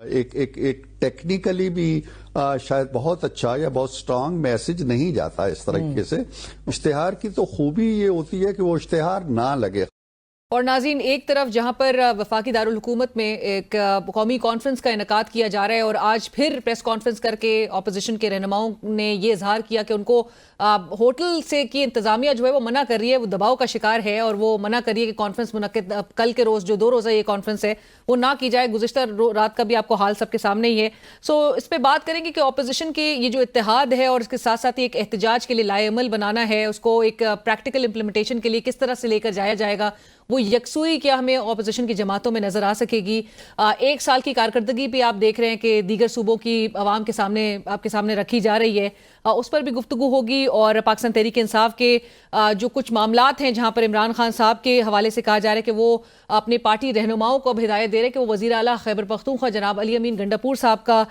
ایک ٹیکنیکلی بھی شاید بہت اچھا یا بہت سٹرانگ میسج نہیں جاتا اس طریقے سے. اشتہار کی تو خوبی یہ ہوتی ہے کہ وہ اشتہار نہ لگے. اور ناظرین، ایک طرف جہاں پر وفاقی دارالحکومت میں ایک قومی کانفرنس کا انعقاد کیا جا رہا ہے اور آج پھر پریس کانفرنس کر کے اپوزیشن کے رہنماؤں نے یہ اظہار کیا کہ ان کو ہوٹل سے کی انتظامیہ جو ہے وہ منع کر رہی ہے، وہ دباؤ کا شکار ہے اور وہ منع کر رہی ہے کہ کانفرنس منعقد کل کے روز جو 2 روزہ یہ کانفرنس ہے وہ نہ کی جائے. گزشتہ رات کا بھی آپ کو حال سب کے سامنے ہی ہے. سو اس پہ بات کریں گے کہ اپوزیشن کے یہ جو اتحاد ہے اور اس کے ساتھ ساتھ ایک احتجاج کے لیے لائے عمل بنانا ہے، اس کو ایک پریکٹیکل امپلیمنٹیشن کے لیے کس طرح سے لے کر جایا جائے گا، وہ یکسوئی کیا ہمیں اپوزیشن کی جماعتوں میں نظر آ سکے گی. 1 سال کی کارکردگی بھی آپ دیکھ رہے ہیں کہ دیگر صوبوں کی عوام کے سامنے آپ کے سامنے رکھی جا رہی ہے، اس پر بھی گفتگو ہوگی. اور پاکستان تحریک انصاف کے جو کچھ معاملات ہیں جہاں پر عمران خان صاحب کے حوالے سے کہا جا رہا ہے کہ وہ اپنے پارٹی رہنماؤں کو اب ہدایت دے رہے ہیں کہ وہ وزیر اعلیٰ خیبر پختونخوا جناب علی امین گنڈاپور صاحب کا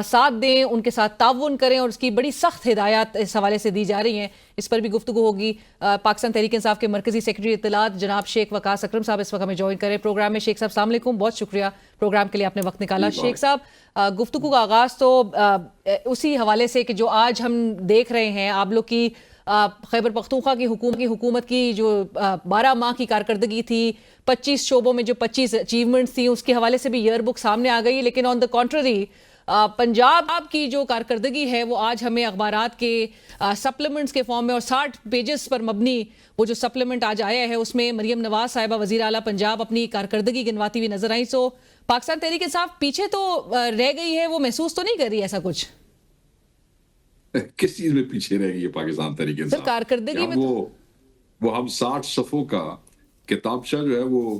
ساتھ دیں، ان کے ساتھ تعاون کریں، اور اس کی بڑی سخت ہدایات اس حوالے سے دی جا رہی ہیں. اس پر بھی گفتگو ہوگی. پاکستان تحریک انصاف کے مرکزی سیکرٹری اطلاعات جناب شیخ وقاص اکرم صاحب اس وقت ہمیں جوائن کریں پروگرام میں. شیخ صاحب السلام علیکم، بہت شکریہ پروگرام کے لیے آپ نے وقت نکالا. شیخ صاحب، گفتگو کا آغاز تو اسی حوالے سے کہ جو آج ہم دیکھ رہے ہیں آپ لوگ کی خیبر پختونخوا کی حکومت کی جو 12 ماہ کی کارکردگی تھی، 25 شعبوں میں جو 25 اچیومنٹس تھیں، اس کے حوالے سے بھی ایئر بک سامنے آ گئی. لیکن آن دا کنٹرری پنجاب کی جو کارکردگی ہے وہ آج ہمیں اخبارات کے سپلیمنٹس کے فارم میں اور 60 پیجز پر مبنی وہ جو سپلیمنٹ آج آیا ہے اس میں مریم نواز صاحبہ وزیر اعلیٰ پنجاب اپنی کارکردگی گنواتی ہوئی نظر آئیں. سو پاکستان تحریک انصاف پیچھے تو رہ گئی ہے، وہ محسوس تو نہیں کر رہی ایسا کچھ؟ کس چیز میں پیچھے رہ گئی ہے پاکستان تحریک انصاف؟ کارکردگی میں وہ ہم 60 صفحوں کا کتابچہ جو ہے وہ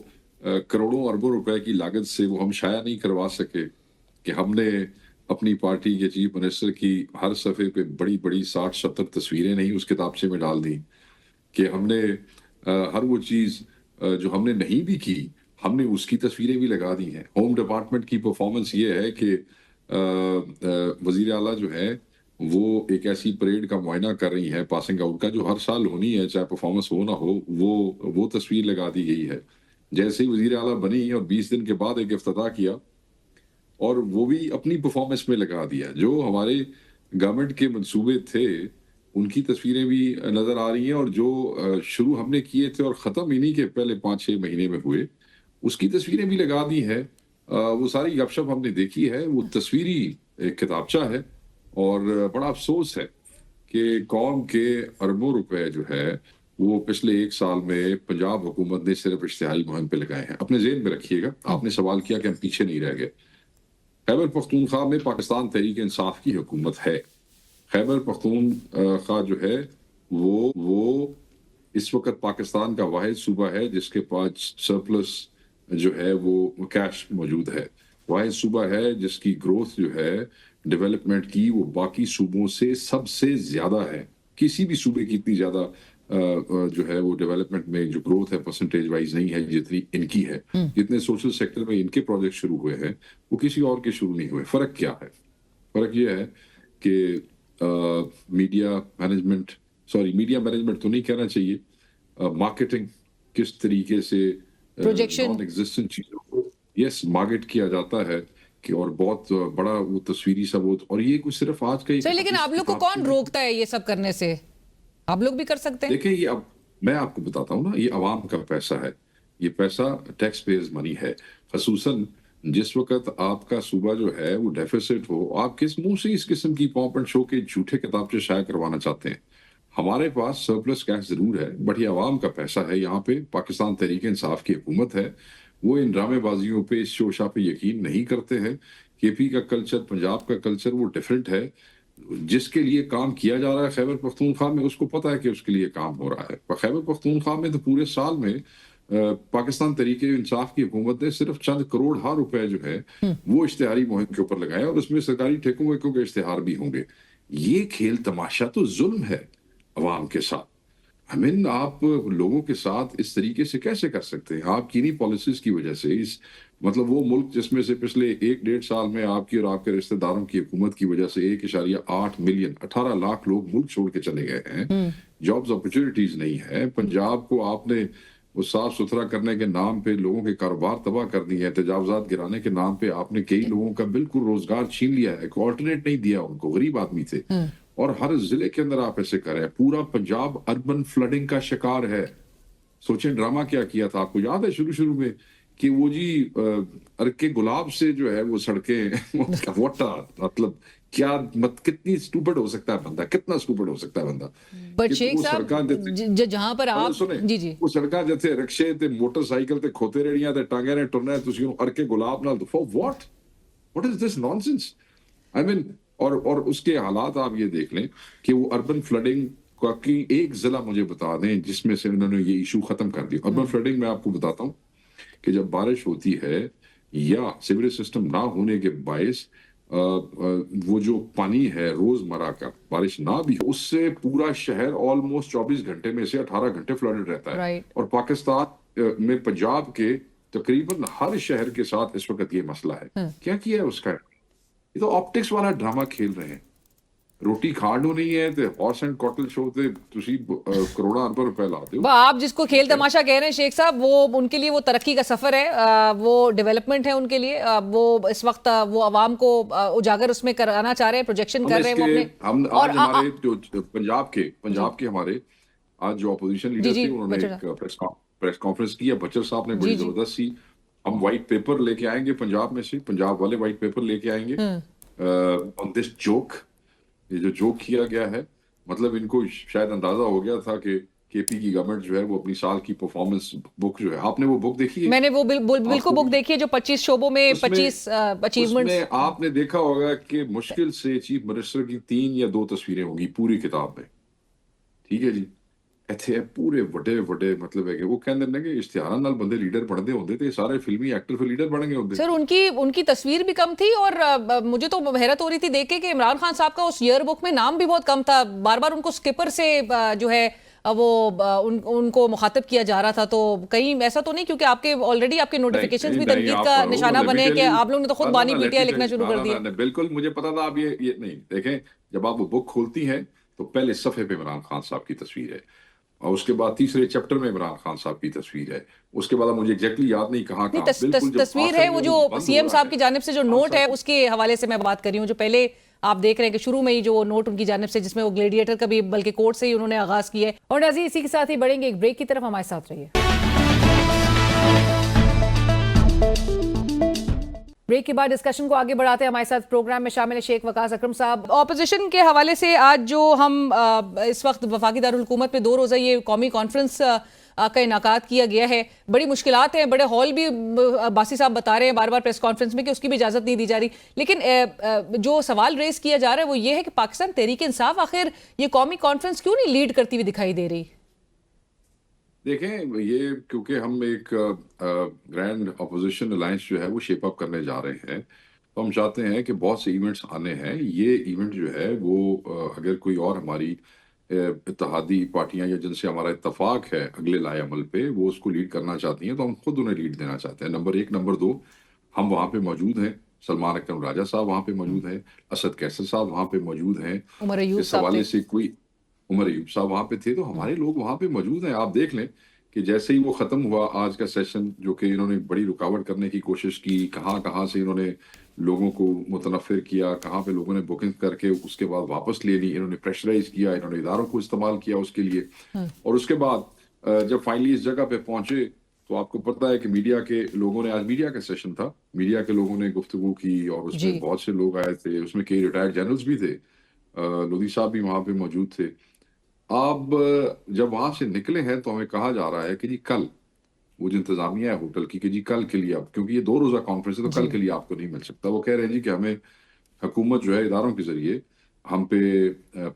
کروڑوں اربوں روپے کی لاگت سے وہ ہم شائع نہیں کروا سکے کہ ہم نے اپنی پارٹی کے چیف منسٹر کی ہر صفحے پہ بڑی بڑی 60-70 تصویریں نہیں اس کتابچے میں ڈال دی، کہ ہم نے ہر وہ چیز جو ہم نے نہیں بھی کی ہم نے اس کی تصویریں بھی لگا دی ہیں. ہوم ڈپارٹمنٹ کی پرفارمنس یہ ہے کہ وزیر اعلیٰ جو ہے وہ ایک ایسی پریڈ کا معائنہ کر رہی ہیں پاسنگ آؤٹ کا جو ہر سال ہونی ہے چاہے پرفارمنس ہو نہ ہو، وہ تصویر لگا دی گئی ہے. جیسے ہی وزیر اعلیٰ بنی اور 20 دن کے بعد ایک افتتاح کیا اور وہ بھی اپنی پرفارمنس میں لگا دیا. جو ہمارے گورنمنٹ کے منصوبے تھے ان کی تصویریں بھی نظر آ رہی ہیں، اور جو شروع ہم نے کیے تھے اور ختم انہی کے پہلے 5-6 مہینے میں ہوئے اس کی تصویریں بھی لگا دی ہیں. وہ ساری گپ شپ ہم نے دیکھی ہے. وہ تصویری ایک کتابچہ ہے اور بڑا افسوس ہے کہ قوم کے اربوں روپے جو ہے وہ پچھلے 1 سال میں پنجاب حکومت نے صرف اشتہاری مہم پہ لگائے ہیں. اپنے ذہن میں رکھیے گا، آپ نے سوال کیا کہ ہم پیچھے نہیں رہ گئے. خیبر پختونخوا میں پاکستان تحریک انصاف کی حکومت ہے. خیبر پختونخوا جو ہے وہ اس وقت پاکستان کا واحد صوبہ ہے جس کے پاس سرپلس جو ہے وہ کیش موجود ہے. واحد صوبہ ہے جس کی گروتھ جو ہے ڈیولپمنٹ کی وہ باقی صوبوں سے سب سے زیادہ ہے. کسی بھی صوبے کی اتنی زیادہ جو ہے وہ ڈیولپمنٹ میں جو گروتھ ہے پرسنٹیج وائز نہیں ہے جتنی ان کی ہے. جتنے سوشل سیکٹر میں ان کے پروجیکٹ شروع ہوئے ہیں وہ کسی اور کے شروع نہیں ہوئے. فرق کیا ہے؟ فرق یہ ہے کہ میڈیا مینجمنٹ تو نہیں کہنا چاہیے، مارکیٹنگ کس طریقے سے نان ایگزسٹنٹ چیزوں کو مارکیٹ کیا جاتا ہے کہ اور بہت بڑا وہ تصویری ثبوت. اور یہ کچھ صرف آج کا ہی، لیکن آپ لوگ کو کون روکتا ہے یہ سب کرنے سے؟ آپ لوگ بھی کر سکتے ہیں. دیکھیں یہ اب میں آپ کو بتاتا ہوں نا، یہ عوام کا پیسہ ہے، یہ پیسہ ٹیکس پیئرز منی ہے. خصوصاً جس وقت آپ کا صوبہ جو ہے وہ ڈیفیسٹ ہو، آپ کس منہ سے اس قسم کی پومپ اینڈ شو کے جھوٹے کتابچے شائع کروانا چاہتے ہیں؟ ہمارے پاس سرپلس کیش ضرور ہے بٹ یہ عوام کا پیسہ ہے. یہاں پہ پاکستان تحریک انصاف کی حکومت ہے، وہ ان ڈرامے بازیوں پہ اس شوشا پہ یقین نہیں کرتے ہیں. کے پی کا کلچر، پنجاب کا کلچر وہ ڈیفرنٹ ہے. جس کے لیے کام کیا جا رہا ہے خیبر پختونخوا میں اس کو پتہ ہے کہ اس کے لیے کام ہو رہا ہے. خیبر پختونخوا میں تو پورے سال میں پاکستان تحریک انصاف کی حکومت نے صرف چند کروڑ ہا روپے جو ہے وہ اشتہاری مہم کے اوپر لگائے، اور اس میں سرکاری ٹھیکوں ویکوں کے اشتہار بھی ہوں گے. یہ کھیل تماشا تو ظلم ہے عوام کے ساتھ. ہمیں آپ لوگوں کے ساتھ اس طریقے سے کیسے کر سکتے ہیں؟ آپ کی نہیں پالیسیز کی وجہ سے مطلب وہ ملک جس میں سے پچھلے 1-1.5 سال میں آپ کی اور آپ کے رشتہ داروں کی حکومت کی وجہ سے 1.8 ملین 18 لاکھ لوگ ملک چھوڑ کے چلے گئے ہیں. جابز اپرچونٹیز نہیں ہے. پنجاب کو آپ نے وہ صاف ستھرا کرنے کے نام پہ لوگوں کے کاروبار تباہ کر دیے ہیں, تجاوزات گرانے کے نام پہ آپ نے کئی لوگوں کا بالکل روزگار چھین لیا ہے, ایک آلٹرنیٹ نہیں دیا ان کو, غریب آدمی تھے, اور ہر ضلع کے اندر آپ ایسے کریں. پورا پنجاب اربن فلڈنگ کا شکار ہے. سوچیں ڈرامہ کیا کیا تھا, آپ کو یاد ہے شروع میں کہ وہ جی ارکے گلاب سے جو ہے وہ سڑکیں مطلب کیا کتنی سٹوپڈ ہو سکتا ہے بندہ, کتنا سٹوپڈ ہو سکتا ہے بندہ. بٹ شیخ صاحب جہاں پر آپ جی وہ سڑکاں جتھے رکشے تے موٹر سائیکل تے کھوتے رہڑیاں تے ٹانگے نے ٹرنا تسی ارکے گلاب نال for what is this nonsense. I mean اور اس کے حالات آپ یہ دیکھ لیں کہ وہ اربن فلڈنگ کا کی ایک ضلع مجھے بتا دیں جس میں سے انہوں نے یہ ایشو ختم کر دیا. اربن فلڈنگ میں آپ کو بتاتا ہوں کہ جب بارش ہوتی ہے یا سیوریج سسٹم نہ ہونے کے باعث وہ جو پانی ہے روزمرہ کا, بارش نہ بھی اس سے پورا شہر آلموسٹ 24 گھنٹے میں سے 18 گھنٹے فلڈڈ رہتا ہے. اور پاکستان میں پنجاب کے تقریباً ہر شہر کے ساتھ اس وقت یہ مسئلہ ہے. کیا ہے اس کا؟ یہ تو آپٹکس والا ڈرامہ کھیل رہے ہیں. روٹی کھاڑو نہیں ہے تے ہارس اینڈ کاٹل شو تے تسی کروڑاں ارباں روپے لاتے ہو. آپ جس کو کھیل تماشا کہہ رہے ہیں شیخ صاحب, وہ ان کے لیے وہ ترقی کا سفر ہے, وہ ڈیولپمنٹ ہے ان کے لیے. وہ اس وقت وہ عوام کو اجاگر اس میں کرانا چاہ رہے ہیں, پروجیکشن کر رہے ہیں وہ اپنے. اور ہمارے جو پنجاب کے ہمارے آج جو اپوزیشن لیڈر تھے انہوں نے ایک پریس کانفرنس کیا. بچر صاحب نے بڑی زبردست سی, ہم وائٹ پیپر لے کے آئیں گے پنجاب میں سے, پنجاب والے وائٹ پیپر لے کے آئیں گے آن دس جوک. یہ جو جوک کیا گیا ہے, مطلب ان کو شاید اندازہ ہو گیا تھا کہ کے پی کی گورنمنٹ جو ہے وہ اپنی سال کی پرفارمنس بک جو ہے, آپ نے وہ بک دیکھی ہے؟ میں نے وہ بالکل بک دیکھی ہے جو 25 شعبوں میں 25 اچیومنٹس. اس میں آپ نے دیکھا ہوگا کہ مشکل سے چیف منسٹر کی 3 یا 2 تصویریں ہوں گی پوری کتاب میں. ٹھیک ہے جی, ایتھے پورے وڈے مطلب ہے کہ وہ کہندے نے کہ اشتہاراں نال بندے لیڈر بنتے ہوندے تے سارے فلمی ایکٹر پھر لیڈر بن گئے ہوندے. سر ان کی تصویر بھی کم تھی, اور مجھے تو حیرت ہو رہی تھی دیکھ کے کہ عمران خان صاحب کا اس ایئر بک میں نام بھی بہت کم تھا. بار بار ان کو اسکپر سے جو ہے وہ ان کو مخاطب کیا جا رہا تھا. تو کہیں ایسا تو نہیں کیونکہ آپ کے آلریڈی آپ کے نوٹیفیکیشنز بھی تنقید کا نشانہ بنے کہ آپ لوگوں نے تو خود بانی پی ٹی آئی لکھنا شروع کر دیا. بالکل مجھے پتا تھا آپ یہ نہیں دیکھیں. جب آپ وہ بک کھولتی ہیں تو پہلے صفحے پہ عمران خان صاحب کی تصویر ہے, اور اس کے بعد تیسرے چیپٹر میں عمران خان صاحب کی تصویر ہے. اس کے بعد مجھے ایگزیکٹلی یاد نہیں کہاں تصویر ہے وہ جو سی ایم صاحب کی جانب سے جو نوٹ ہے اس کے حوالے سے میں بات کر رہی ہوں, جو پہلے آپ دیکھ رہے ہیں کہ شروع میں ہی جو نوٹ ان کی جانب سے جس میں وہ گلیڈیٹر کا بھی بلکہ کورٹ سے ہی انہوں نے آغاز کیا ہے. اور ناظرین اسی کے ساتھ ہی بڑھیں گے ایک بریک کی طرف, ہمارے ساتھ رہیے. بریک کے بعد ڈسکشن کو آگے بڑھاتے ہیں. ہمارے ساتھ پروگرام میں شامل ہے شیخ وقاص اکرم صاحب. اپوزیشن کے حوالے سے آج جو ہم اس وقت وفاقی دارالحکومت میں 2 روزہ یہ قومی کانفرنس کا انعقاد کیا گیا ہے, بڑی مشکلات ہیں, بڑے ہال بھی باسی صاحب بتا رہے ہیں بار بار پریس کانفرنس میں کہ اس کی بھی اجازت نہیں دی جا رہی. لیکن جو سوال ریز کیا جا رہا ہے وہ یہ ہے کہ پاکستان تحریک انصاف آخر یہ قومی کانفرنس کیوں نہیں لیڈ کرتی ہوئی دکھائی دے رہی؟ دیکھیں یہ کیونکہ ہم ایک گرینڈ اپوزیشن الائنس جو ہے وہ شیپ اپ کرنے جا رہے ہیں, تو ہم چاہتے ہیں کہ بہت سے ایونٹس آنے ہیں. یہ ایونٹ جو ہے وہ اگر کوئی اور ہماری اتحادی پارٹیاں یا جن سے ہمارا اتفاق ہے اگلے لائے عمل پہ وہ اس کو لیڈ کرنا چاہتی ہیں تو ہم خود انہیں لیڈ دینا چاہتے ہیں. نمبر 1. نمبر 2, ہم وہاں پہ موجود ہیں, سلمان اکرم راجہ صاحب وہاں پہ موجود ہیں, اسد کیسر صاحب وہاں پہ موجود ہیں, اس حوالے سے کوئی عمر ایوب صاحب وہاں پہ تھے, تو ہمارے لوگ وہاں پہ موجود ہیں. آپ دیکھ لیں کہ جیسے ہی وہ ختم ہوا آج کا سیشن, جو کہ انہوں نے بڑی رکاوٹ کرنے کی کوشش کی, کہاں سے انہوں نے لوگوں کو متنفر کیا, کہاں پہ لوگوں نے بکنگ کر کے اس کے بعد واپس لے لی, انہوں نے پریشرائز کیا, انہوں نے اداروں کو استعمال کیا اس کے لیے. اور اس کے بعد جب فائنلی اس جگہ پہ پہنچے تو آپ کو پتہ ہے کہ میڈیا کے لوگوں نے, آج میڈیا کا سیشن تھا, میڈیا کے لوگوں نے گفتگو کی اور اس میں بہت سے لوگ آئے تھے, اس میں کئی ریٹائرڈ جنرلز بھی تھے, لودھی صاحب بھی وہاں پہ موجود تھے. آپ جب وہاں سے نکلے ہیں تو ہمیں کہا جا رہا ہے کہ جی کل وہ جو انتظامیہ ہے ہوٹل کی کہ جی کل کے لیے آپ, کیونکہ یہ 2 روزہ کانفرنس ہے تو کل کے لیے آپ کو نہیں مل سکتا. وہ کہہ رہے ہیں جی کہ ہمیں حکومت جو ہے اداروں کے ذریعے ہم پہ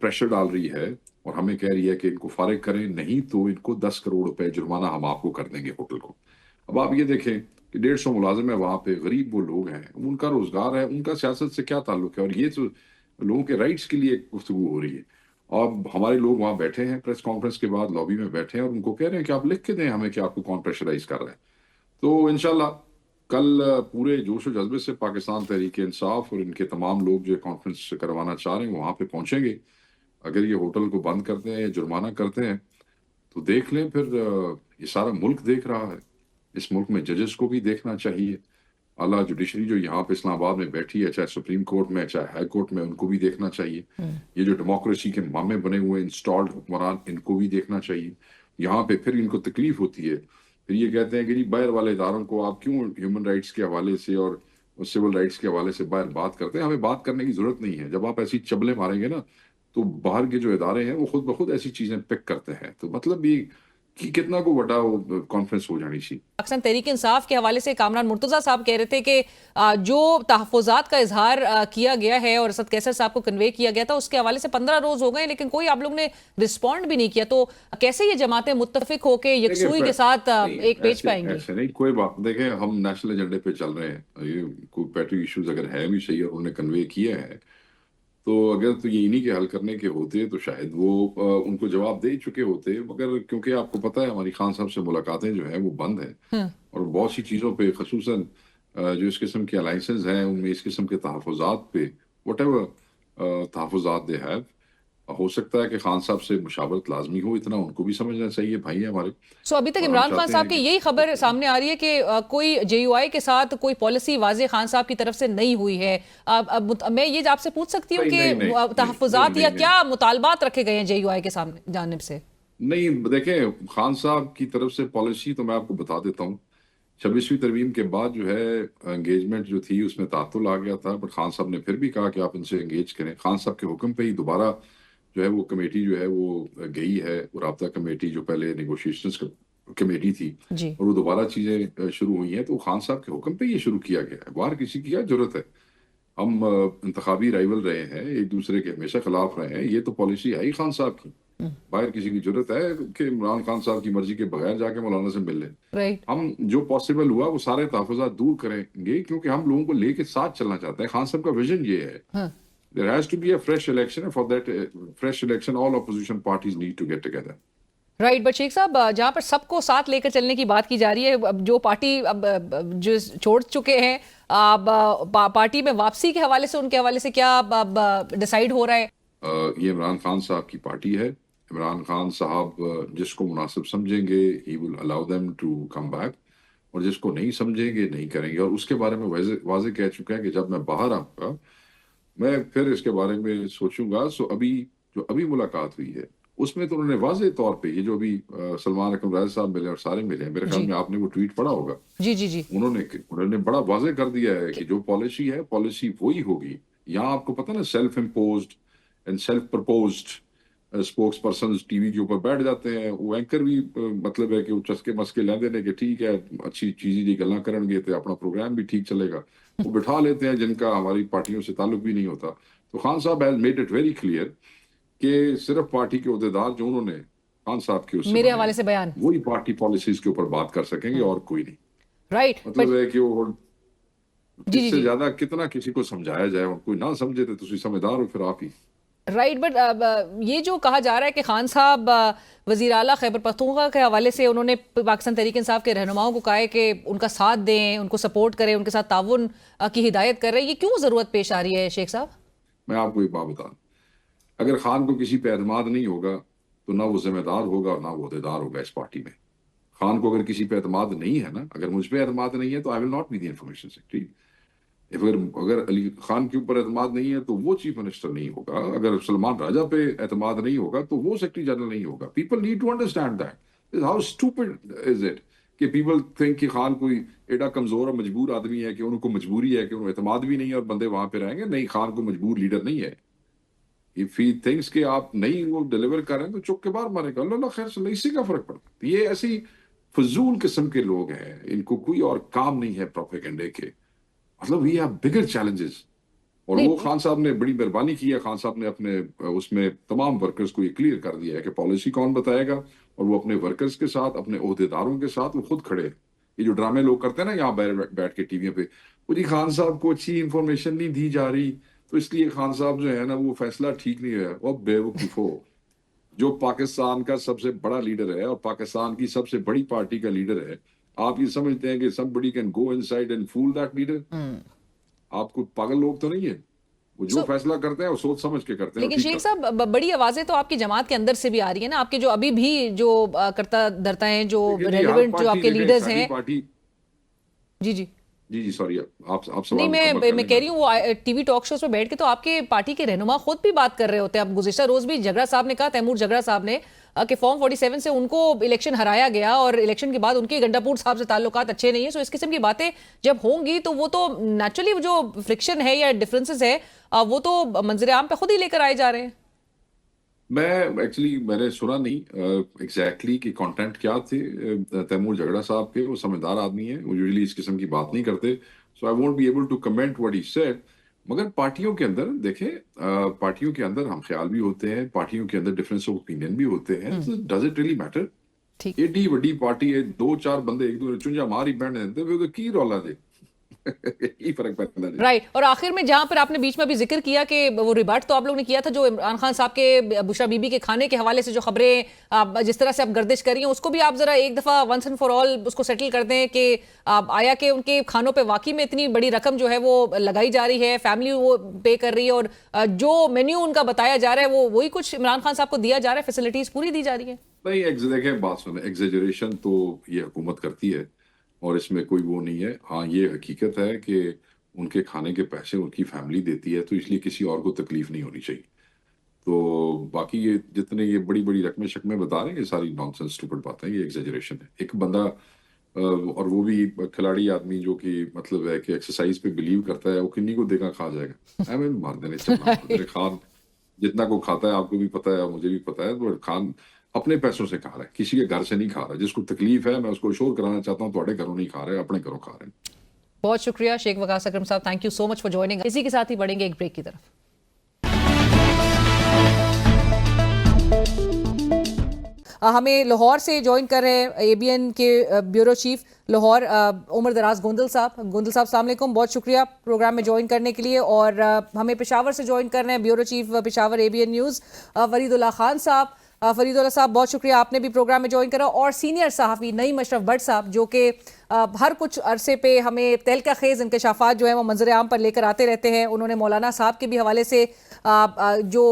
پریشر ڈال رہی ہے اور ہمیں کہہ رہی ہے کہ ان کو فارغ کریں, نہیں تو ان کو 10 کروڑ روپے جرمانہ ہم آپ کو کر دیں گے ہوٹل کو. اب آپ یہ دیکھیں کہ 150 ملازم ہے وہاں پہ, غریب وہ لوگ ہیں, ان کا روزگار ہے, ان کا سیاست سے کیا تعلق ہے, اور یہ تو لوگوں کے رائٹس کے لیے گفتگو ہو رہی ہے. اور ہمارے لوگ وہاں بیٹھے ہیں پریس کانفرنس کے بعد لابی میں بیٹھے ہیں اور ان کو کہہ رہے ہیں کہ آپ لکھ کے دیں ہمیں کہ آپ کو کون پریشرائز کر رہا ہے. تو انشاءاللہ کل پورے جوش و جذبے سے پاکستان تحریک انصاف اور ان کے تمام لوگ جو کانفرنس کروانا چاہ رہے ہیں وہاں پہ پہنچیں گے. اگر یہ ہوٹل کو بند کرتے ہیں یا جرمانہ کرتے ہیں تو دیکھ لیں پھر یہ سارا ملک دیکھ رہا ہے. اس ملک میں ججز کو بھی دیکھنا چاہیے. اعلیٰ جوڈیشری جو یہاں پہ اسلام آباد میں بیٹھی ہے, چاہے سپریم کورٹ میں چاہے ہائی کورٹ میں, ان کو بھی دیکھنا چاہیے. یہ جو ڈیموکریسی کے مامے بنے ہوئے انسٹالڈ حکمران, ان کو بھی دیکھنا چاہیے. یہاں پہ پھر ان کو تکلیف ہوتی ہے, پھر یہ کہتے ہیں کہ جی باہر والے اداروں کو آپ کیوں ہیومن رائٹس کے حوالے سے اور سول رائٹس کے حوالے سے باہر بات کرتے ہیں. ہمیں بات کرنے کی ضرورت نہیں ہے. جب آپ ایسی چبلیں ماریں گے نا تو باہر کے جو ادارے ہیں وہ خود بخود ایسی چیزیں پک کرتے ہیں. تو مطلب یہ کہ کتنا کو بڑا کانفرنس ہو جانی چاہیے. پاکستان تحریک انصاف کے حوالے سے کامران مرتضیٰ صاحب کہہ رہے تھے کہ جو تحفظات کا اظہار کیا گیا ہے اور اسد کیسر صاحب کو کنوے کیا گیا تھا, اس کے حوالے سے 15 روز ہو گئے لیکن کوئی آپ لوگ نے رسپونڈ بھی نہیں کیا. تو کیسے یہ جماعتیں متفق ہو کے یکسوئی کے ساتھ ایک پیج پہ آئیں گی؟ ایسے نہیں, کوئی بات دیکھیں, ہم نیشنل ایجنڈے پہ چل رہے ہیں. یہ کوئی پیٹری ایشوز اگر ہے بھی صحیح اور انہوں نے کنوے کیا ہے تو اگر تو یہ انہی کے حل کرنے کے ہوتے تو شاید وہ ان کو جواب دے چکے ہوتے. مگر کیونکہ آپ کو پتہ ہے ہماری خان صاحب سے ملاقاتیں جو ہیں وہ بند ہیں, اور بہت سی چیزوں پہ خصوصاً جو اس قسم کے الائنسز ہیں ان میں اس قسم کے تحفظات پہ وٹ ایور تحفظات دے ہیو, ہو سکتا ہے کہ خان صاحب سے مشاورت لازمی ہو. اتنا ان کو بھی سمجھنا چاہیے, بھائی ہمارے. سو ابھی تک عمران خان صاحب کی یہی خبر سامنے آ رہی ہے کہ کوئی جے یو آئی کے ساتھ کوئی پالیسی واضح خان صاحب کی طرف سے نہیں ہوئی ہے. میں یہ آپ سے پوچھ سکتی ہوں کہ تحفظات یا کیا مطالبات رکھے گئے ہیں جے یو آئی کے سامنے جانب سے؟ نہیں دیکھیں, خان صاحب کی طرف سے پالیسی تو میں آپ کو بتا دیتا ہوں. 26ویں ترمیم کے بعد جو ہے انگیجمنٹ جو تھی اس میں تعطل آ گیا تھا, بٹ خان صاحب نے پھر بھی کہا کہ آپ ان سے انگیج کریں. خان صاحب کے حکم پہ ہی دوبارہ جو ہے وہ کمیٹی جو ہے وہ گئی ہے, رابطہ کمیٹی جو پہلے نیگوشیشنز کمیٹی تھی, اور وہ دوبارہ چیزیں شروع ہوئی ہیں. تو خان صاحب کے حکم پہ یہ شروع کیا گیا ہے. باہر کسی کی کیا ضرورت ہے؟ ہم انتخابی رائیول رہے ہیں, ایک دوسرے کے ہمیشہ خلاف رہے ہیں. یہ تو پالیسی ہے ہی خان صاحب کی. باہر کسی کی ضرورت ہے کہ عمران خان صاحب کی مرضی کے بغیر جا کے مولانا سے مل لیں؟ ہم جو پاسبل ہوا وہ سارے تحفظات دور کریں گے, کیونکہ ہم لوگوں کو لے کے ساتھ چلنا چاہتے ہیں. خان صاحب کا ویژن یہ ہے. There has to be a fresh election, and for that fresh election all opposition parties need to get together. Right. But شیخ صاحب, جہاں پر سب کو ساتھ لے کر چلنے کی بات کی جا رہی ہے, جو پارٹی جو چھوڑ چکے ہیں پارٹی میں واپسی کے حوالے سے, ان کے حوالے سے کیا ڈیسائیڈ ہو رہا ہے؟ یہ عمران خان صاحب کی پارٹی ہے. عمران خان صاحب جس کو مناسب سمجھیں گے he will allow them to come back, اور جس کو نہیں سمجھیں گے نہیں کریں گے. اور اس کے بارے میں واضح کہہ چکے ہیں کہ جب میں باہر آؤں گا میں پھر اس کے بارے میں سوچوں گا. سو ابھی ملاقات ہوئی ہے اس میں تو انہوں نے واضح طور پہ یہ جو ابھی سلمان اکرم رائد صاحب ملے اور سارے ملے ہیں, میرے خیال میں آپ نے وہ ٹویٹ پڑھا ہوگا. جی انہوں نے بڑا واضح کر دیا ہے کہ جو پالیسی ہے پالیسی وہی ہوگی. یہاں آپ کو پتہ نا self imposed and self proposed spokespersons TV کے اوپر بیٹھ جاتے ہیں. وہ اینکر بھی مطلب ہے کہ وہ چسکے مسکے لے دینے کہ ٹھیک ہے اچھی چیزیں دی گلاں کرن گے تو اپنا پروگرام بھی ٹھیک چلے گا. وہ بٹھا لیتے ہیں جن کا ہماری پارٹیوں سے تعلق بھی نہیں ہوتا. تو خان صاحب has made it very clear کہ صرف پارٹی کے عہدیدار جو انہوں نے خان صاحب کے میرے حوالے سے بیان وہی پارٹی پالیسیز کے اوپر بات کر سکیں گے, اور کوئی نہیں. رائٹ. مطلب ہے کہ وہ اس سے زیادہ کتنا کسی کو سمجھایا جائے, اور کوئی نہ سمجھے تو تسی سمجھدار ہو پھر آپ ہی. رائٹ. بٹ یہ جو کہا جا رہا ہے کہ خان صاحب وزیر اعلیٰ خیبر پختونخوا کے حوالے سے انہوں نے پاکستان تحریک انصاف کے رہنماؤں کو کہا ہے کہ ان کا ساتھ دیں, ان کو سپورٹ کریں, ان کے ساتھ تعاون کی ہدایت کر رہے ہیں. یہ کیوں ضرورت پیش آ رہی ہے شیخ صاحب؟ میں آپ کو ایک بات بتا دوں, اگر خان کو کسی پہ اعتماد نہیں ہوگا تو نہ وہ ذمہ دار ہوگا اور نہ وہ عہدیدار ہوگا اس پارٹی میں. خان کو اگر کسی پہ اعتماد نہیں ہے نا, اگر مجھ پہ اعتماد نہیں ہے تو I will not be the information secretary. اگر علی خان کے اوپر اعتماد نہیں ہے تو وہ چیف منسٹر نہیں ہوگا. اگر سلمان راجہ پہ اعتماد نہیں ہوگا تو وہ سیکرٹری جنرل نہیں ہوگا. People need to understand that. How stupid is it کہ پیپل تھنک کہ خان کوئی ایڈا کمزور اور مجبور آدمی ہے کہ ان کو مجبوری ہے کہ انہوں اعتماد بھی نہیں ہے اور بندے وہاں پہ رہیں گے. نہیں, خان کو مجبور لیڈر نہیں ہے. if he thinks کہ آپ نہیں وہ ڈیلیور کر رہے ہیں تو چک کے باہر مارے گا. اللہ خیر سے اسی کا فرق پڑتا. یہ ایسی فضول قسم کے لوگ ہیں, ان کو کوئی اور کام نہیں ہے پروپیگنڈے کے. مطلب وی ہیو بگر چیلنجز. اور وہ خان صاحب نے بڑی مہربانی کی ہے. خان صاحب نے اپنے اس میں تمام ورکرز کو یہ کلیئر کر دیا ہے کہ پالیسی کون بتائے گا, اور وہ اپنے ورکرز کے ساتھ اپنے عہدیداروں کے ساتھ وہ خود کھڑے. یہ جو ڈرامے لوگ کرتے ہیں نا یہاں بیٹھ کے ٹی وی پہ, وہ جی خان صاحب کو اچھی انفارمیشن نہیں دی جا رہی تو اس لیے خان صاحب جو ہے نا وہ فیصلہ ٹھیک نہیں ہے. وہ بے وقوفو, جو پاکستان کا سب سے بڑا لیڈر ہے اور پاکستان کی سب سے بڑی پارٹی کا لیڈر ہے, آپ یہ سمجھتے ہیں کہ somebody can go inside and fool that leader؟ آپ کو پاگل لوگ تو نہیں ہے. وہ جو فیصلہ کرتے ہیں وہ سوچ سمجھ کے کرتے ہیں. لیکن شیخ صاحب بڑی آوازیں تو آپ کی جماعت کے اندر سے بھی آ رہی ہیں نا, آپ کے جو ابھی بھی جو کرتا دھرتا ہیں, جو ریلیونٹ جو آپ کے لیڈرز ہیں. جی جی جی سوری, آپ سوال نہیں, میں کہہ رہی ہوں وہ ٹی وی ٹاک شوز پہ بیٹھ کے تو آپ کے پارٹی کے رہنما خود بھی بات کر رہے ہوتے ہیں. اب گزشتہ روز بھی جھگڑا صاحب نے کہا, تیمور جھگڑا صاحب نے, کہ فارم 47 سے ان کو الیکشن ہرایا گیا اور الیکشن کے بعد ان کے گنڈا پور صاحب سے تعلقات اچھے نہیں ہیں. سو اس قسم کی باتیں جب ہوں گی تو وہ تو نیچرلی جو فرکشن ہے یا ڈفرینسز ہے وہ تو منظر عام پہ خود ہی لے کر آئے جا رہے ہیں. میں نے سنا نہیں ایگزیکٹلی کہ کانٹینٹ کیا تھے تیمور جھگڑا صاحب کے. وہ سمجھدار آدمی ہیں, وہ یوزلی اس قسم کی بات نہیں کرتے, so I won't be able to comment what he said. مگر پارٹیوں کے اندر دیکھیں, پارٹیوں کے اندر ہم خیال بھی ہوتے ہیں, پارٹیوں کے اندر ڈفرینس آف اوپینین بھی ہوتے ہیں. Does it really matter? ایڈی وڈی پارٹی ہے, 2-4 بندے ایک دوسرے چنجا ماری بہن دیتے کی رولا دے رائٹ. اور آخر میں جہاں پر آپ نے بیچ میں بھی ذکر کیا کہ وہ ریبارٹ تو آپ لوگ نے کیا تھا جو عمران خان صاحب کے بشرا بی بی کے کھانے کے حوالے سے جو خبریں جس طرح سے آپ گردش کر رہی ہیں, اس کو بھی آپ ذرا ایک دفعہ ونس اینڈ فار آل اس کو سیٹل کر دیں کہ آیا کہ ان کے کھانوں پہ واقعی میں اتنی بڑی رقم جو ہے وہ لگائی جا رہی ہے, فیملی وہ پے کر رہی ہے, اور جو مینیو ان کا بتایا جا رہا ہے وہ وہی کچھ عمران خان صاحب کو دیا جا رہا ہے, فیسلٹیز پوری دی جا رہی ہے. نہیں, دیکھیں بات سنیں, ایگزیجریشن تو یہ حکومت کرتی ہے اور اس میں کوئی وہ نہیں ہے. ہاں یہ حقیقت ہے کہ ان کے کھانے کے پیسے ان کی فیملی دیتی ہے, تو اس لیے کسی اور کو تکلیف نہیں ہونی چاہیے. تو باقی یہ جتنے یہ بڑی بڑی رقمیں شکمیں بتا رہے ہیں, یہ ساری نان سینس اسٹوپڈ باتیں, یہ ایگزیجریشن ہے. ایک بندہ اور وہ بھی کھلاڑی آدمی جو کہ مطلب ہے کہ ایکسرسائز پہ بلیو کرتا ہے, وہ کنی کو دیکھا کھا جائے گا, ہمیں مار دینے چلنا. میرے خان جتنا کو کھاتا ہے آپ کو بھی پتا ہے, مجھے بھی پتا ہے, تو خان اپنے پیسوں سے کھا رہا ہے, کسی کے گھر سے نہیں کھا رہا. جس کو تکلیف ہے میں اس کو شور کرانا چاہتا ہوں, تھوڑے گھروں نہیں کھا رہے, اپنے گھروں کھا رہے ہیں. بہت شکریہ شیخ وقاص اکرم صاحب, thank you so much for joining. اسی کے ساتھ ہی بڑھیں گے ایک بریک کی طرف. ہمیں لاہور سے جوائن کر رہے ہیں اے بی این کے بیورو چیف لاہور عمر دراز گوندل صاحب. گوندل صاحب السلام علیکم, بہت شکریہ پروگرام میں جوائن کرنے کے لیے. اور ہمیں پشاور سے جوائن کر رہے ہیں bureau chief Peshawar A B N news Farid Ullah Khan Sahib. Farid اللہ صاحب بہت شکریہ, آپ نے بھی پروگرام میں جوائن کرا. اور سینئر صحافی نعیم اشرف بٹ صاحب, جو کہ ہر کچھ عرصے پہ ہمیں تہلکہ خیز انکشافات جو ہیں وہ منظر عام پر لے کر آتے رہتے ہیں. انہوں نے مولانا صاحب کے بھی حوالے سے جو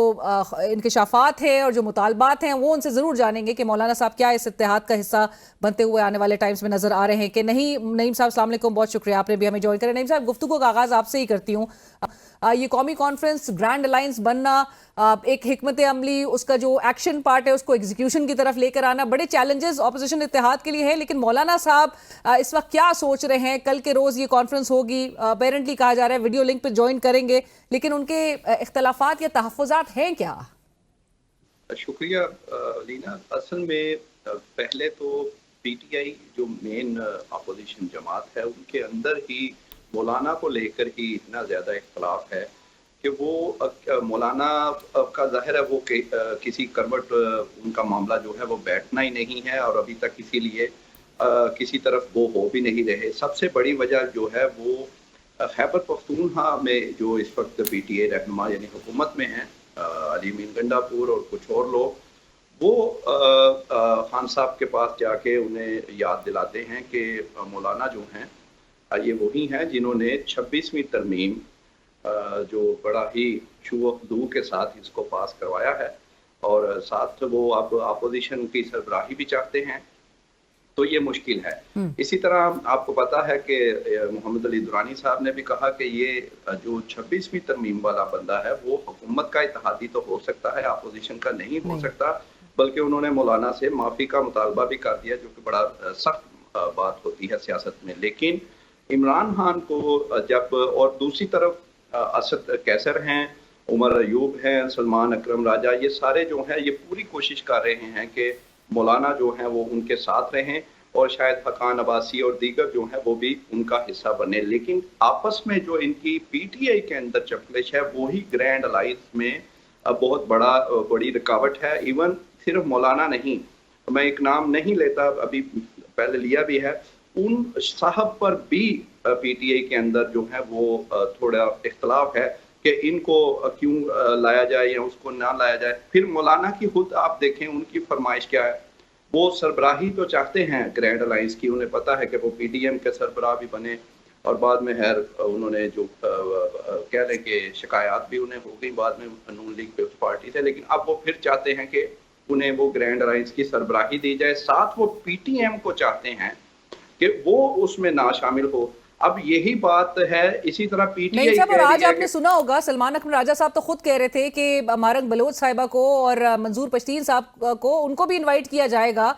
انکشافات ہیں اور جو مطالبات ہیں وہ ان سے ضرور جانیں گے کہ مولانا صاحب کیا اس اتحاد کا حصہ بنتے ہوئے آنے والے ٹائمز میں نظر آ رہے ہیں کہ نہیں. نعیم صاحب السلام علیکم, بہت شکریہ, آپ نے بھی ہمیں جوائن کرا. نعیم صاحب گفتگو کا آغاز آپ سے ہی کرتی ہوں. یہ قومی کانفرنس گرینڈ الائنس بننا, ایک حکمت عملی, اس کا جو ایکشن پارٹ ہے اس کو ایگزیکیوشن کی طرف لے کر آنا, بڑے چیلنجز اپوزیشن اتحاد کے لیے ہے. لیکن مولانا صاحب اس وقت کیا سوچ رہے ہیں؟ کل کے روز یہ کانفرنس ہوگی, اپیرنٹلی کہا جا رہا ہے ویڈیو لنک پہ جوائن کریں گے, لیکن ان کے اختلافات یا تحفظات ہیں کیا؟ شکریہ لینا. اصل میں پہلے تو پی ٹی آئی جو مین اپوزیشن جماعت ہے ان کے اندر ہی مولانا کو لے کر ہی اتنا زیادہ اختلاف ہے کہ وہ مولانا کا ظاہر ہے وہ کسی کروٹ ان کا معاملہ جو ہے وہ بیٹھنا ہی نہیں ہے, اور ابھی تک اسی لیے کسی طرف وہ ہو بھی نہیں رہے. سب سے بڑی وجہ جو ہے وہ خیبر پختونخوا میں جو اس وقت پی ٹی اے رہنما یعنی حکومت میں ہیں, علی امین گنڈا پور اور کچھ اور لوگ, وہ خان صاحب کے پاس جا کے انہیں یاد دلاتے ہیں کہ مولانا جو ہیں یہ وہی ہیں جنہوں نے 26ویں ترمیم جو بڑا ہی شو و خضوع کے ساتھ اس کو پاس کروایا ہے, اور ساتھ وہ اب اپوزیشن کی سربراہی بھی چاہتے ہیں, تو یہ مشکل ہے. اسی طرح آپ کو پتا ہے کہ محمد علی درانی صاحب نے بھی کہا کہ یہ جو 26ویں ترمیم والا بندہ ہے وہ حکومت کا اتحادی تو ہو سکتا ہے, اپوزیشن کا نہیں ہو سکتا. بلکہ انہوں نے مولانا سے معافی کا مطالبہ بھی کر دیا, جو کہ بڑا سخت بات ہوتی ہے سیاست میں. لیکن عمران خان کو جب, اور دوسری طرف اسد کیسر ہیں, عمر ایوب ہیں, سلمان اکرم راجہ, یہ سارے جو ہیں یہ پوری کوشش کر رہے ہیں کہ مولانا جو ہیں وہ ان کے ساتھ رہیں, اور شاید حقان عباسی اور دیگر جو ہیں وہ بھی ان کا حصہ بنے. لیکن آپس میں جو ان کی پی ٹی آئی کے اندر چکلش ہے وہی گرینڈ الائنس میں بہت بڑی رکاوٹ ہے. ایون صرف مولانا نہیں, میں ایک نام نہیں لیتا, ابھی پہلے لیا بھی ہے, ان صاحب پر بھی پی ٹی آئی کے اندر جو ہے وہ تھوڑا اختلاف ہے کہ ان کو کیوں لایا جائے یا اس کو نہ لایا جائے. پھر مولانا کی خود آپ دیکھیں ان کی فرمائش کیا ہے, وہ سربراہی تو چاہتے ہیں گرینڈ الائنس کی, انہیں پتا ہے کہ وہ پی ڈی ایم کے سربراہ بھی بنے اور بعد میں خیر انہوں نے جو کہہ لیں کہ شکایات بھی انہیں ہو گئی بعد میں نون لیگ پیپلز پارٹی سے، لیکن اب وہ پھر چاہتے ہیں کہ انہیں وہ گرینڈ الائنس کی سربراہی دی جائے، ساتھ وہ پی ٹی ایم کو چاہتے ہیں کہ وہ اس میں نہ شامل ہو۔ اب یہی بات ہے، اسی طرح پی ٹی آئی اور آج آپ نے سنا ہوگا سلمان اکرم راجہ صاحب تو خود کہہ رہے تھے کہ مارنگ بلوچ صاحبہ کو اور منظور پشتین صاحب کو ان کو بھی انوائٹ کیا جائے گا،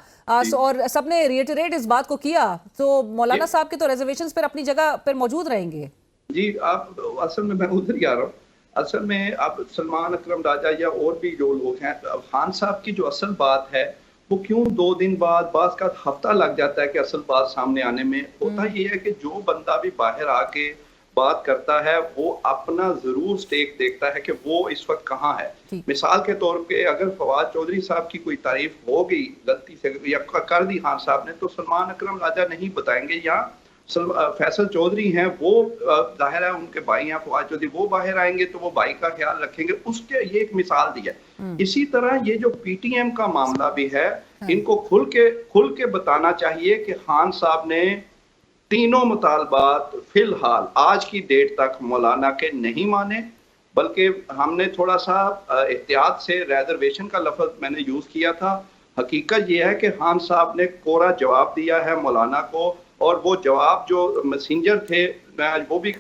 اور سب نے ریٹریٹ اس بات کو کیا، تو مولانا صاحب کے تو ریزرویشنز پر اپنی جگہ پر موجود رہیں گے۔ جی آپ اصل میں ادھر ہی آ رہا ہوں، اصل میں اب سلمان اکرم راجہ یا اور بھی جو لوگ ہیں، خان صاحب کی جو اصل بات ہے وہ کیوں 2 دن بعد بعض کا ہفتہ لگ جاتا ہے کہ اصل بات سامنے آنے میں، ہوتا یہ ہے کہ جو بندہ بھی باہر آ کے بات کرتا ہے وہ اپنا ضرور سٹیک دیکھتا ہے کہ وہ اس وقت کہاں ہے۔ مثال کے طور پہ اگر فواد چودھری صاحب کی کوئی تعریف ہو گئی غلطی سے یا کر دی خان صاحب نے، تو سلمان اکرم راجہ نہیں بتائیں گے، یا فیصل چودھری ہیں وہ ظاہر ہے ان کے بھائی ہیں فواد چودھری، وہ باہر آئیں گے تو وہ بھائی کا خیال رکھیں گے، اس کے یہ ایک مثال دی ہے۔ اسی طرح یہ جو پی ٹی ایم کا معاملہ بھی ہے، ان کو کھل کے بتانا چاہیے کہ خان صاحب نے تینوں مطالبات فی الحال آج کی ڈیٹ تک مولانا کے نہیں مانے، بلکہ ہم نے تھوڑا سا احتیاط سے ریزرویشن کا لفظ میں نے یوز کیا تھا۔ حقیقت یہ ہے کہ خان صاحب نے کورا جواب دیا ہے مولانا کو، اور وہ جواب جو میسنجر تھے میں وہ بھی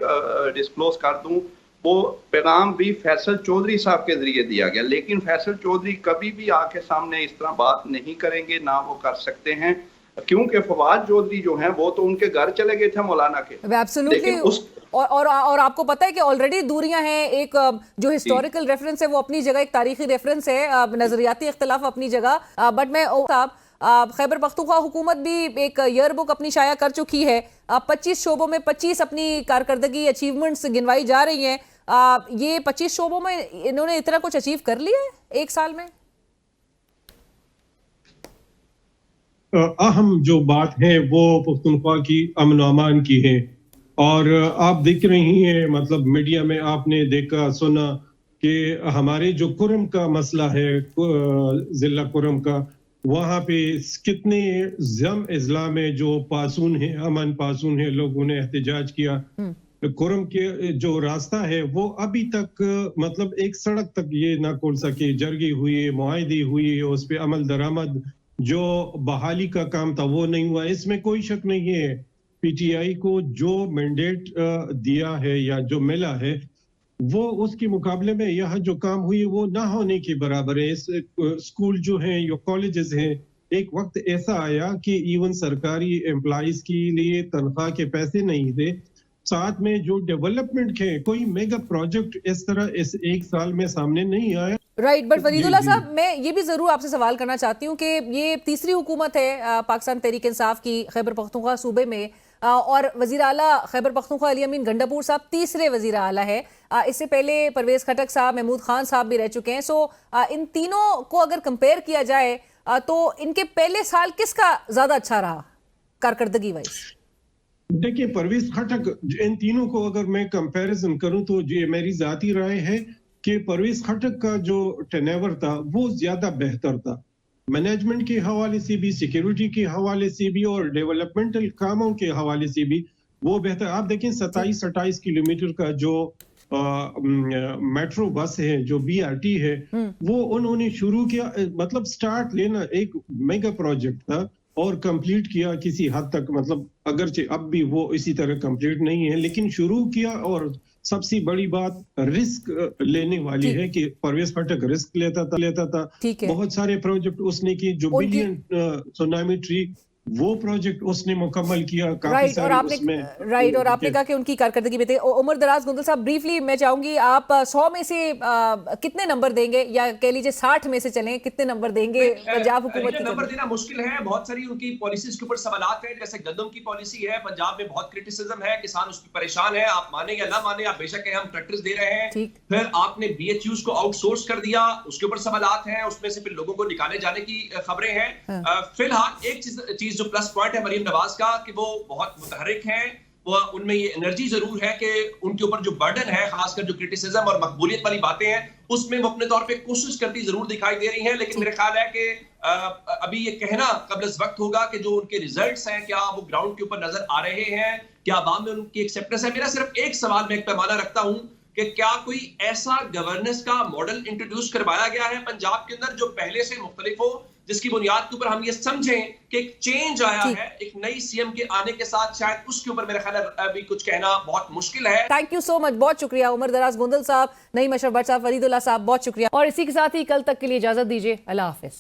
ڈسکلوز کر دوں، وہ پیغام بھی فیصل چودھری صاحب کے ذریعے دیا گیا، لیکن فیصل چودھری کبھی بھی آ کے سامنے اس طرح بات نہیں کریں گے، نہ وہ کر سکتے ہیں، کیونکہ فواد چودھری جو ہیں وہ تو ان کے گھر چلے گئے تھے مولانا کے۔ اور آپ کو پتہ ہے کہ آلریڈی دوریاں ہیں، ایک جو ہسٹوریکل ریفرنس ہے وہ اپنی جگہ، ایک تاریخی ریفرنس ہے، نظریاتی اختلاف اپنی جگہ، بٹ میں خیبر پختونخوا حکومت بھی ایک ایئر بک اپنی شائع کر چکی ہے، 25 شعبوں میں 25 اپنی کارکردگی اچیومنٹس گنوائی جا رہی ہیں۔ یہ 25 شعبوں میں انہوں نے اتنا کچھ اچیو کر لیا ہے ایک سال میں؟ اہم جو بات ہے وہ پختونخوا کی امن و امان کی ہے، اور آپ دیکھ رہی ہیں مطلب میڈیا میں آپ نے دیکھا سنا کہ ہمارے جو کرم کا مسئلہ ہے، ضلع کرم کا، وہاں پہ کتنے ضم اضلاع میں جو پاسون ہیں، امن پاسون ہیں، لوگوں نے احتجاج کیا۔ کرم کے جو راستہ ہے وہ ابھی تک مطلب ایک سڑک تک یہ نہ کھول سکے، جرگی ہوئی، معاہدے ہوئی، اس پہ عمل درآمد جو بحالی کا کام تھا وہ نہیں ہوا۔ اس میں کوئی شک نہیں ہے پی ٹی آئی کو جو مینڈیٹ دیا ہے یا جو ملا ہے وہ اس کے مقابلے میں یہاں جو کام ہوئی وہ نہ ہونے کے برابر ہے۔ اسکول جو ہیں یا کالجز ہیں، ایک وقت ایسا آیا کہ ایون سرکاری امپلائیز کے لیے تنخواہ کے پیسے نہیں تھے، ساتھ میں جو ڈیولپمنٹ ہے، کوئی میگا پروجیکٹ اس طرح اس ایک سال میں سامنے نہیں آیا۔ رائٹ، بٹ فرید اللہ صاحب میں یہ بھی ضرور آپ سے سوال کرنا چاہتی ہوں کہ یہ تیسری حکومت ہے پاکستان تحریک انصاف کی خیبر پختونخوا صوبے میں، اور وزیر اعلیٰ خیبر پختونخوا علی امین گنڈاپور صاحب تیسرے وزیر اعلیٰ ہے، اس سے پہلے پرویز خٹک صاحب، محمود خان صاحب بھی رہ چکے ہیں۔ سو ان تینوں کو اگر کمپیئر کیا جائے تو ان کے پہلے سال کس کا زیادہ اچھا رہا کارکردگی وائز؟ دیکھیں پرویز خٹک، ان تینوں کو اگر میں کمپیریزن کروں تو یہ میری ذاتی رائے ہے کہ پرویز خٹک کا جو ٹینیور تھا وہ زیادہ بہتر تھا، مینجمنٹ کے حوالے سے بھی، سیکیورٹی کے حوالے سے بھی، اور ڈیولپمنٹل کاموں کے حوالے سے بھی وہ بہتر۔ آپ دیکھیں 27-28 کلومیٹر کا جو میٹرو بس ہے، جو بی آر ٹی ہے، وہ انہوں نے شروع کیا، مطلب سٹارٹ لینا ایک میگا پروجیکٹ تھا اور کمپلیٹ کیا کسی حد تک، مطلب اگرچہ اب بھی وہ اسی طرح کمپلیٹ نہیں ہے لیکن شروع کیا۔ اور سب سے بڑی بات رسک لینے والی ہے کہ پرویز خٹک رسک لیتا تھا، بہت سارے پروجیکٹ اس نے کی، جو بلین سونامی ٹری وہ پروجیکٹ اس نے مکمل کیا، کافی سارے اس میں۔ رائٹ، اور آپ نے کہا کہ ان کی کارکردگی میں تھے۔ عمر دراز گندل صاحب، بریفلی میں چاہوں گی آپ 100 میں سے کتنے نمبر دیں گے، یا کہہ لیجیے 60 میں سے چلیں، کتنے نمبر دیں گے پنجاب حکومت کی؟ نمبر دینا مشکل ہے، بہت ساری ان کی پالیسیز کے اوپر سوالات ہیں، جیسے گندم کی پالیسی ہے، پنجاب میں بہت کرٹیسزم ہے، کسان اس پہ پریشان ہے، آپ مانیں یا نہ مانیں، آپ بے شک ہم ٹریکٹرز دے رہے ہیں۔ پھر آپ نے بی ایچ یوز کو آؤٹ سورس کر دیا، اس کے اوپر سوالات ہیں، اس میں سے پھر لوگوں کو نکالے جانے کی خبریں ہیں۔ فی الحال ایک چیز جو پلس پوائنٹ ہے مریم نواز کا کہ وہ بہت متحرک ہیں، وہ ان میں یہ انرجی ضرور ہے کہ ان کے اوپر جو برڈن ہے، خاص کر جو کرٹیسزم اور مقبولیت والی باتیں ہیں، اس میں وہ اپنے طور پہ کوشش کرتی ضرور دکھائی دے رہی ہیں، لیکن میرے خیال ہے کہ ابھی یہ کہنا قبل از وقت ہوگا کہ جو ان کے ریزلٹس ہیں کیا وہ گراؤنڈ کے اوپر نظر آ رہے ہیں، کیا عوام میں ان کی ایکسیپٹنس ہے۔ میرا صرف ایک سوال میں ایک پیمانہ رکھتا ہوں کہ کیا کوئی ایسا گورننس کا ماڈل انٹروڈیوس کروایا گیا ہے پنجاب کے اندر جو پہلے سے مختلف ہو، جس کی بنیاد کے اوپر ہم یہ سمجھیں کہ ایک چینج آیا ہے ایک نئی سی ایم کے آنے کے ساتھ، شاید اس کے اوپر میرا خیال ہے ابھی کچھ کہنا بہت مشکل ہے۔ تھینک یو سو مچ، بہت شکریہ عمر دراز گوندل صاحب، نعیم اشرف بٹ صاحب، فرید اللہ صاحب، بہت شکریہ۔ اور اسی کے ساتھ ہی کل تک کے لیے اجازت دیجیے، اللہ حافظ۔